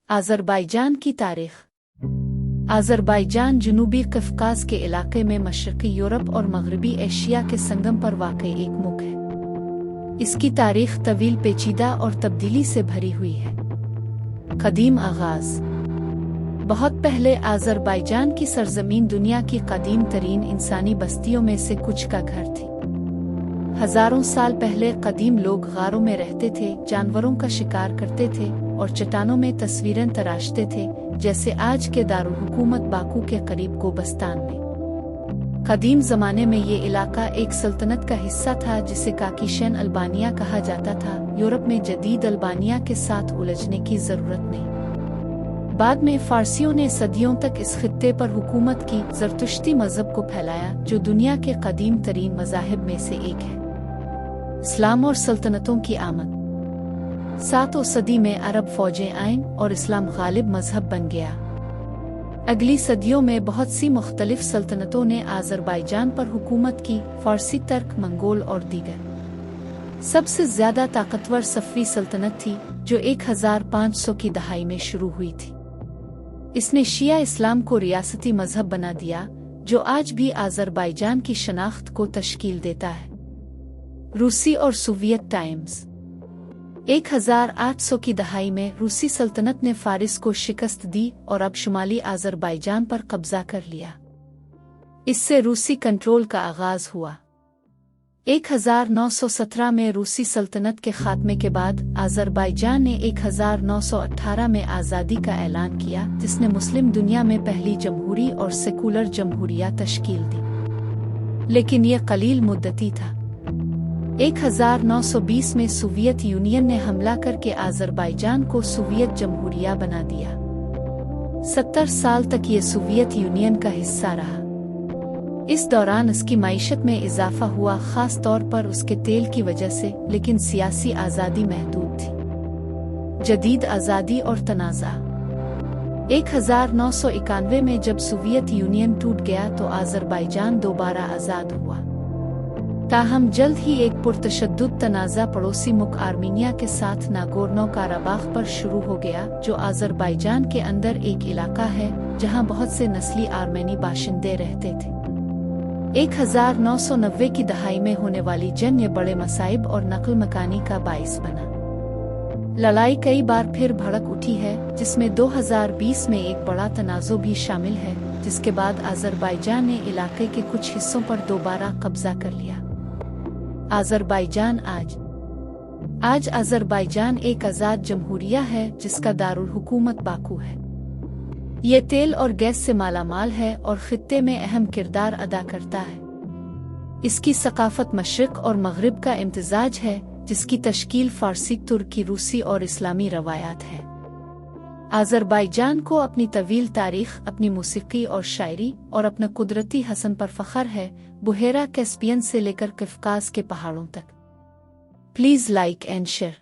Azerbaijan की तारीख़। Azerbaijan जनूबी कफ़काज़ के इलाके में मशरक़ी यूरोप और मग़रबी एशिया के संगम पर वाक़ई एक मुल्क है। इसकी तारीख़ तवील, पेचीदा और तब्दीली से भरी हुई है। क़दीम आगाज़। बहुत पहले आज़रबाईजान की सरज़मीन दुनिया की क़दीम तरीन इंसानी बस्तियों में से कुछ का घर थी। हज़ारों साल पहले क़दीम लोग गारों में रहते थे, जानवरों का शिकार करते थे और चट्टानों में तस्वीरें तराशते थे, जैसे आज के दारुल हुकूमत बाकू के करीब गोबस्तान में। क़दीम ज़माने में ये इलाका एक सल्तनत का हिस्सा था जिसे काकीशेन अल्बानिया कहा जाता था। यूरोप में जदीद अल्बानिया के साथ उलझने की ज़रूरत नहीं। बाद में फ़ारसियों ने सदियों तक इस खित्ते पर हुकूमत की। ज़रतुश्ती मज़हब को फैलाया, जो दुनिया के क़दीम तरीन मज़ाहिब में से एक है। इस्लाम और सल्तनतों की आमद। 7वीं सदी में अरब फ़ौजें आईं और इस्लाम गालिब मज़हब बन गया। अगली सदियों में बहुत सी मुख्तलिफ सल्तनतों ने आज़रबाईजान पर हुकूमत की, फ़ारसी, तुर्क, मंगोल और दीगर। सबसे ज़्यादा ताकतवर सफ़वी सल्तनत थी, जो 1500 की दहाई में शुरू हुई थी। इसने शिया इस्लाम को रियासती मज़हब बना दिया, जो आज भी आज़रबाईजान की शनाख्त को तश्कील देता है। रूसी और सोवियत टाइम्स। 1800 की दहाई में रूसी सल्तनत ने फ़ारिस को शिकस्त दी और अब शुमाली आज़रबाईजान पर कब्ज़ा कर लिया। इससे रूसी कंट्रोल का आगाज़ हुआ। 1917 में रूसी सल्तनत के खात्मे के बाद आज़रबाईजान ने 1918 में आज़ादी का ऐलान किया, जिसने मुस्लिम दुनिया में पहली जमहूरी और सेकुलर जमहूरिया तश्कील दी। लेकिन यह कलील मुद्दती था। 1920 में सोवियत यूनियन ने हमला करके आज़रबाईजान को सोवियत जमहूरिया बना दिया। 70 साल तक ये सोवियत यूनियन का हिस्सा रहा। इस दौरान इसकी मईशत में इजाफा हुआ, खास तौर पर उसके तेल की वजह से, लेकिन सियासी आज़ादी महदूद थी। जदीद आज़ादी और तनाज़ा। 1991 में जब सोवियत यूनियन टूट गया तो आज़रबाईजान दोबारा आज़ाद हुआ। ताहम जल्द ही एक पुरतशद्दुद तनाज़ा पड़ोसी मुल्क आर्मीनिया के साथ नागोर्नो काराबाख पर शुरू हो गया, जो आज़रबाईजान के अंदर एक इलाका है जहां बहुत से नस्ली आर्मेनी बाशिंदे रहते थे। 1990 की दहाई में होने वाली जंग ने बड़े मसाइब और नकल मकानी का बाइस बना। लड़ाई कई बार फिर भड़क उठी है, जिसमें 2020 में एक बड़ा तनाज़ो भी शामिल है, जिसके बाद आज़रबाईजान ने इलाके के कुछ हिस्सों पर दोबारा कब्जा कर लिया। आज़रबाईजान आज आज़रबाईजान एक आज़ाद जमहूरिया है जिसका दारुल हुकूमत बाकू है। ये तेल और गैस से मालामाल है और खित्ते में अहम किरदार अदा करता है। इसकी सकाफत मशरिक और मग़रिब का इम्तिजाज है, जिसकी तश्कील फ़ारसी, तुर्की, रूसी और इस्लामी रवायात है। आज़रबाईजान को अपनी तवील तारीख़, अपनी मूसीक़ी और शायरी और अपना कुदरती हसन पर फ़ख्र है, बुहेरा कैस्पियन से लेकर कफ़काज़ के पहाड़ों तक। Please like and share.